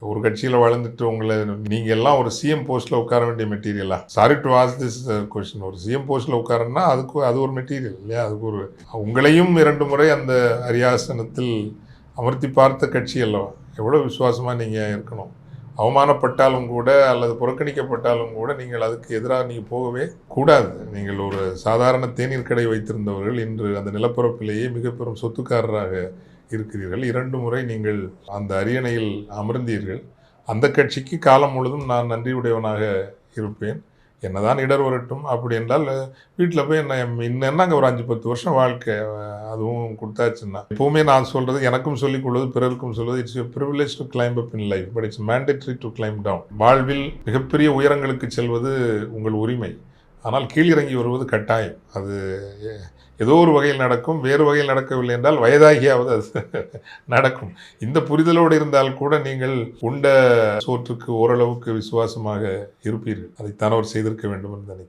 ஒரு கட்சியில் வளர்ந்துட்டு உங்களை நீங்கள் எல்லாம் ஒரு சிஎம் போஸ்ட்டில் உட்கார வேண்டிய மெட்டீரியலா? Sorry to ask this question. ஒரு சிஎம் போஸ்ட்டில் உட்காரன்னா அது ஒரு மெட்டீரியல் இல்லையா? அதுக்கு ஒரு உங்களையும் 2 முறை அந்த அரியாசனத்தில் அமர்த்தி பார்த்த கட்சி அல்லவா? எவ்வளோ விசுவாசமாக நீங்கள் இருக்கணும். அவமானப்பட்டாலும் கூட அல்லது புறக்கணிக்கப்பட்டாலும் கூட நீங்கள் அதுக்கு எதிராக நீங்கள் போகவே கூடாது. நீங்கள் ஒரு சாதாரண தேநீர் கடை வைத்திருந்தவர்கள் இன்று அந்த நிலப்பரப்பிலேயே மிக பெரும் சொத்துக்காரராக இருக்கிறீர்கள். 2 முறை நீங்கள் அந்த அரியணையில் அமர்ந்தீர்கள். அந்த கட்சிக்கு காலம் முழுதும் நான் நன்றியுடையவனாக இருப்பேன். என்னதான் இடர் வரட்டும். அப்படி என்றால் வீட்டில் போய் என்னங்க ஒரு 5-10 வருஷம் வாழ்க்கை அதுவும் கொடுத்தாச்சுன்னா, எப்பவுமே நான் சொல்றது எனக்கும் சொல்லிக் கொள்வது பிறருக்கும் சொல்வது, it's your privilege to climb up in life but it's mandatory to climb down. வாழ்வில் மிகப்பெரிய உயரங்களுக்கு செல்வது உங்கள் உரிமை, ஆனால் கீழிறங்கி வருவது கட்டாயம். அது ஏதோ ஒரு வகையில் நடக்கும். வேறு வகையில் நடக்கவில்லை என்றால் வயதாகியாவது அது நடக்கும். இந்த புரிதலோடு இருந்தால் கூட நீங்கள் உண்ட சோற்றுக்கு ஓரளவுக்கு விசுவாசமாக இருப்பீர்கள். அதைத்தான் அவர் செய்திருக்க வேண்டும் என்று நினைக்கிறேன்.